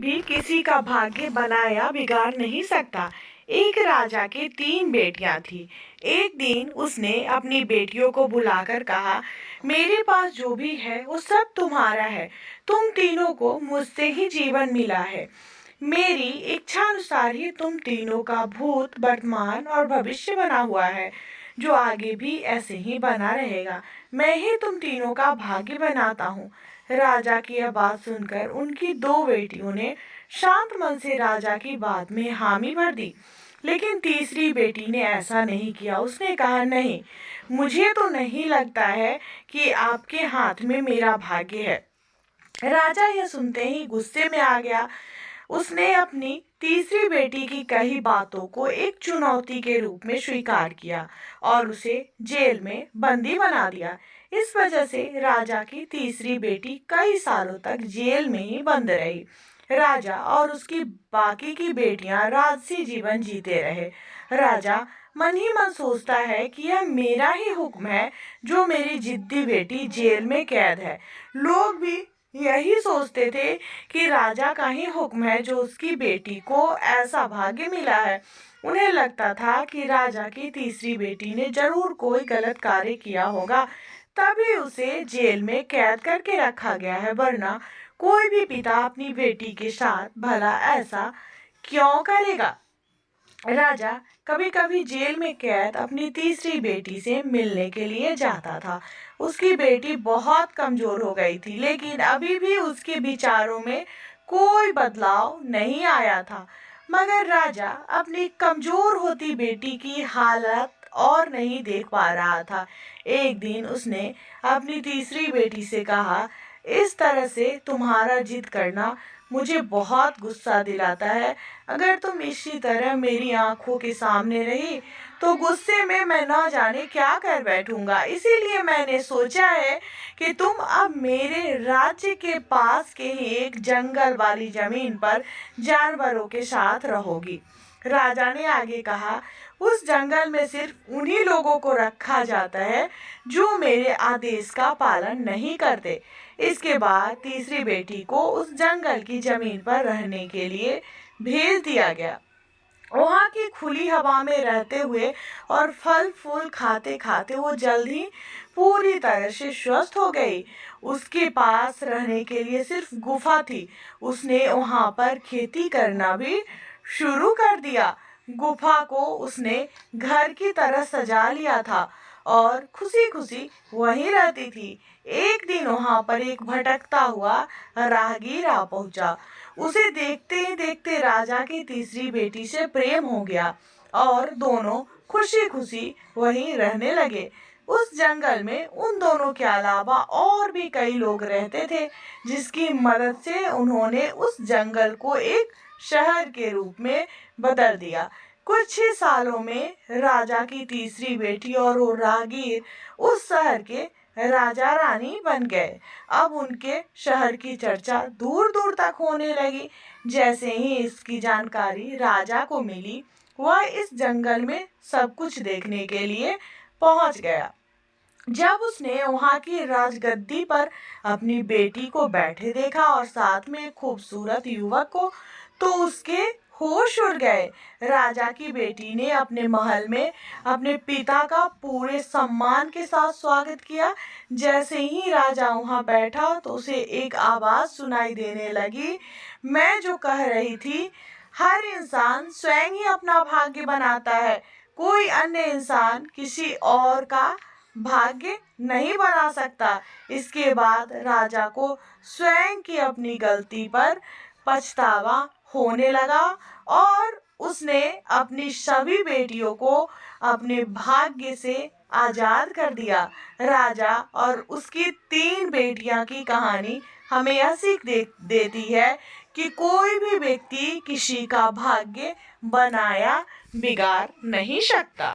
भी किसी का भाग्य बनाया बिगाड़ नहीं सकता। एक राजा के 3 बेटियां थी। एक दिन उसने अपनी बेटियों को बुलाकर कहा, मेरे पास जो भी है वो सब तुम्हारा है। तुम तीनों को मुझसे ही जीवन मिला है। मेरी इच्छा अनुसार ही तुम तीनों का भूत, वर्तमान और भविष्य बना हुआ है, जो आगे भी ऐसे ही बना रहेगा। मैं ही तुम तीनों का भाग्य बनाता हूँ। राजा की यह बात सुनकर उनकी 2 बेटियों ने शांत मन से राजा की बात में हामी भर दी। लेकिन तीसरी बेटी ने ऐसा नहीं किया। उसने कहा, नहीं, मुझे तो नहीं लगता है कि आपके हाथ में मेरा भाग्य है। राजा यह सुनते ही गुस्से में आ गया। उसने अपनी तीसरी बेटी की कही बातों को एक चुनौती के रूप में स्वीकार किया और उसे जेल में बंदी बना दिया। इस वजह से राजा की तीसरी बेटी कई सालों तक जेल में ही बंद रही। राजा और उसकी बाकी की बेटियां राजसी जीवन जीते रहे। राजा मन ही मन सोचता है कि यह मेरा ही हुक्म है जो मेरी जिद्दी बेटी जेल में कैद है। लोग भी यही सोचते थे कि राजा का ही हुक्म है जो उसकी बेटी को ऐसा भाग्य मिला है। उन्हें लगता था कि राजा की तीसरी बेटी ने जरूर कोई गलत कार्य किया होगा, तभी उसे जेल में कैद करके रखा गया है, वरना कोई भी पिता अपनी बेटी के साथ भला ऐसा क्यों करेगा। राजा कभी कभी जेल में कैद अपनी तीसरी बेटी से मिलने के लिए जाता था। उसकी बेटी बहुत कमजोर हो गई थी, लेकिन अभी भी उसके विचारों में कोई बदलाव नहीं आया था। मगर राजा अपनी कमजोर होती बेटी की हालत और नहीं देख पा रहा था। एक दिन उसने अपनी तीसरी बेटी से कहा, इस तरह से तुम्हारा जिद करना मुझे बहुत गुस्सा दिलाता है। अगर तुम इसी तरह मेरी आंखों के सामने रही तो गुस्से में मैं ना जाने क्या कर बैठूंगा। इसीलिए मैंने सोचा है कि तुम अब मेरे राज्य के पास के ही एक जंगल वाली जमीन पर जानवरों के साथ रहोगी। राजा ने आगे कहा, उस जंगल में सिर्फ उन्हीं लोगों को रखा जाता है जो मेरे आदेश का पालन नहीं करते। इसके बाद तीसरी बेटी को उस जंगल की जमीन पर रहने के लिए भेज दिया गया। वहाँ की खुली हवा में रहते हुए और फल फूल खाते खाते वो जल्द ही पूरी तरह से स्वस्थ हो गई। उसके पास रहने के लिए सिर्फ गुफा थी। उसने वहाँ पर खेती करना भी शुरू कर दिया। गुफा को उसने घर की तरह सजा लिया था और खुशी खुशी वहीं रहती थी। एक दिन वहां पर एक भटकता हुआ राहगीर आ पहुंचा। उसे देखते ही देखते राजा की तीसरी बेटी से प्रेम हो गया और दोनों खुशी खुशी वहीं रहने लगे। उस जंगल में उन दोनों के अलावा और भी कई लोग रहते थे, जिसकी मदद से उन्होंने उस जंगल को एक शहर के रूप में बदल दिया। कुछ ही सालों में राजा की तीसरी बेटी और वो राहगीर उस शहर के राजा रानी बन गए। अब उनके शहर की चर्चा दूर दूर तक होने लगी। जैसे ही इसकी जानकारी राजा को मिली, वह इस जंगल में सब कुछ देखने के लिए पहुंच गया। जब उसने वहां की राजगद्दी पर अपनी बेटी को बैठे देखा और साथ में एक खूबसूरत युवक को, तो उसके होश उड़ गए। राजा की बेटी ने अपने महल में अपने पिता का पूरे सम्मान के साथ स्वागत किया। जैसे ही राजा वहां बैठा तो उसे एक आवाज सुनाई देने लगी, मैं जो कह रही थी, हर इंसान स्वयं ही अपना भाग्य बनाता है। कोई अन्य इंसान किसी और का भाग्य नहीं बना सकता। इसके बाद राजा को स्वयं की अपनी गलती पर पछतावा होने लगा और उसने अपनी सभी बेटियों को अपने भाग्य से आजाद कर दिया। राजा और उसकी 3 बेटियां की कहानी हमें यह सीख देती है कि कोई भी व्यक्ति किसी का भाग्य बनाया बिगाड़ नहीं सकता।